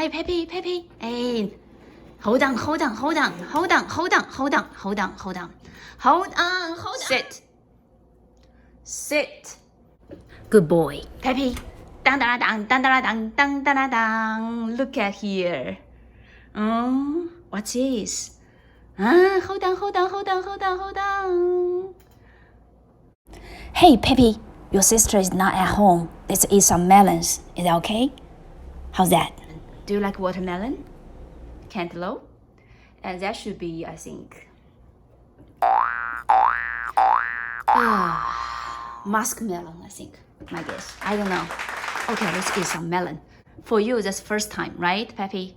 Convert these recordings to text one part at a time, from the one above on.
Hey, Peppy, Peppy. Hey, hold on. Sit. Good boy. Peppy. Dang, dang, dang, dang, dang, dang, dang, dang, dang. Look at here. What's this? Hold on. Hey, Peppy, your sister is not at home. Let's eat some melons. Is that okay? How's that? Do you like watermelon? Cantaloupe? And that should be, I think, muskmelon, I think. My guess. I don't know. Okay, let's eat some melon. For you, that's first time, right, Peppy?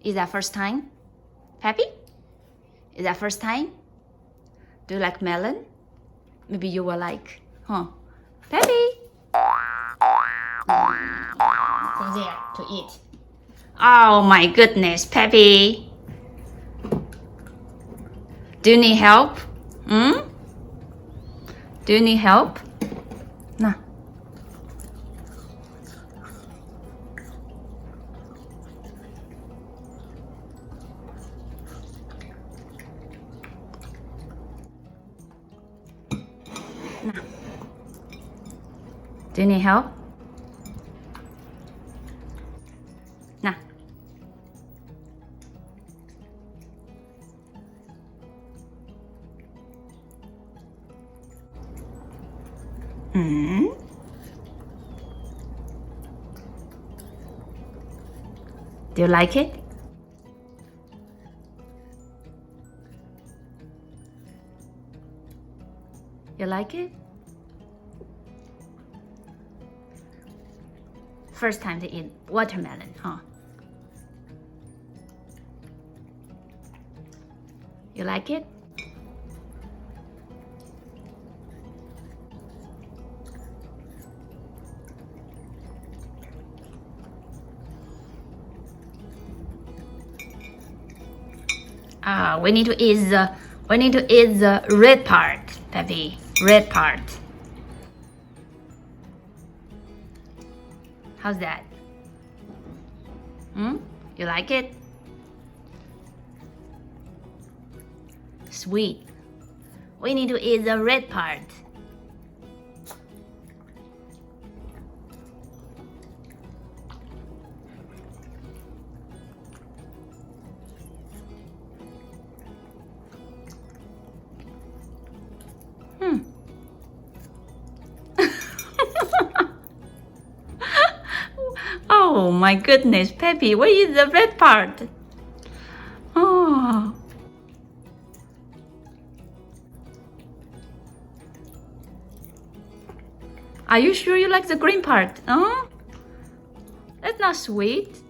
Is that first time? Peppy? Is that first time? Do you like melon? Maybe you will like, Peppy? Stay there to eat. Oh my goodness, Peppy. Do you need help? Do you need help? No. Do you need help? Nah. Do you like it? You like it? First time to eat watermelon, You like it? We need to eat the red part, Peppy. Red part. How's that? You like it? Sweet. We need to eat the red part. Oh my goodness, Peppy, where is the red part? Oh. Are you sure you like the green part? That's not sweet.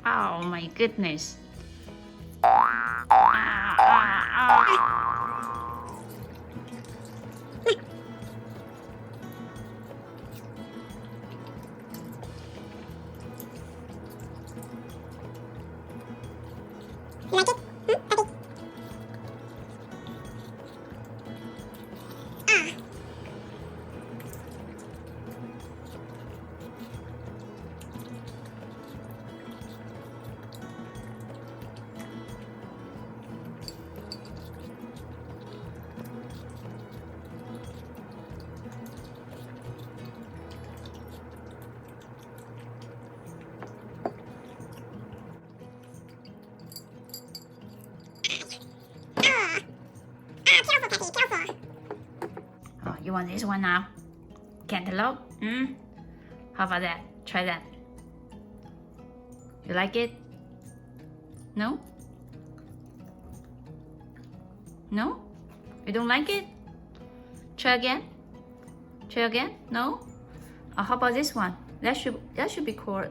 Oh my goodness. You like it? Peppy? Careful, Peppy, careful. Oh, you want this one now? Cantaloupe? How about that? Try that. You like it? No? No? You don't like it? Try again? No? How about this one? That should be called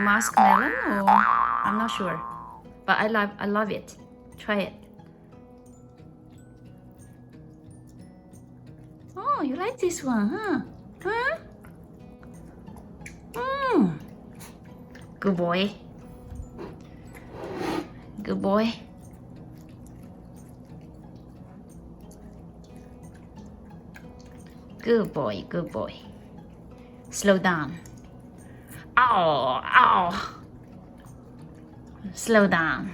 muskmelon, or I'm not sure. But I love it. Try it. Oh, you like this one, huh? Good boy. Good boy. Good boy, good boy. Slow down. Ow, ow. Slow down.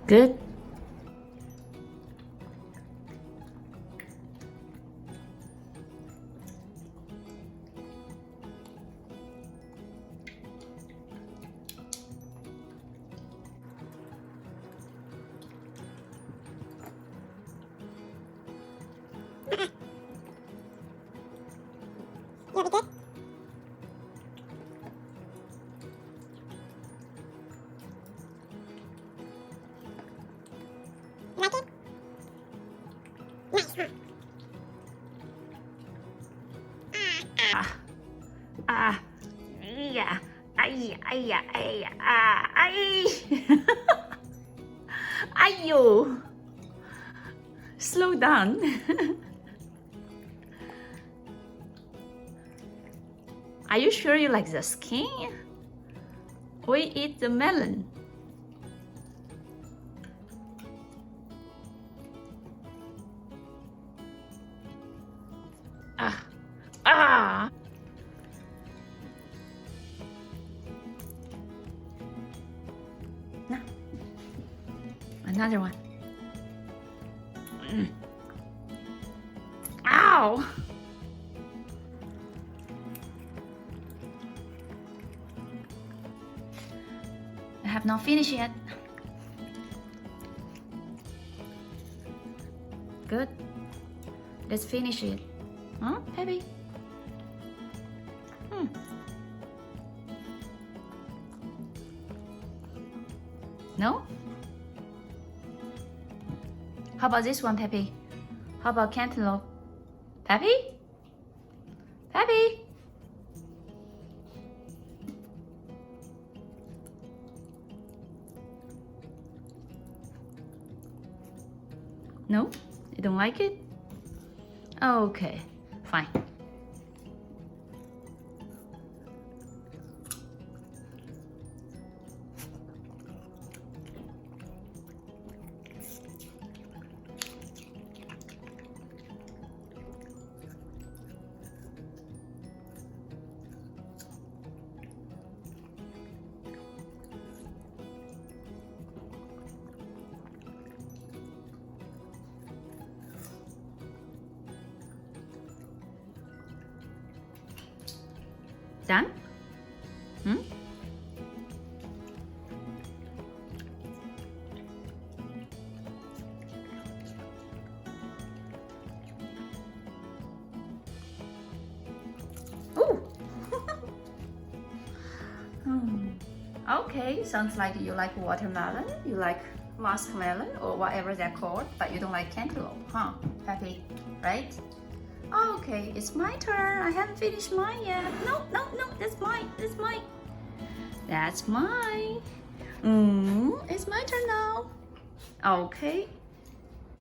Good. You'll be good. You like it? Nice, huh? Yeah. Ayo. Slow down. Are you sure you like the skin? We eat the melon. Ah. No. Another one. Ow. I have not finished yet. Good. Let's finish it. Huh, Peppy? No? How about this one, Peppy? How about cantaloupe? Peppy? Peppy? No? You don't like it? Okay, fine. Done? Ooh. Okay, sounds like you like watermelon, you like muskmelon or whatever they're called, but you don't like cantaloupe, huh? Peppy, right? Okay, it's my turn. I haven't finished mine yet. No, that's mine. That's mine. That's mine. It's my turn now. Okay,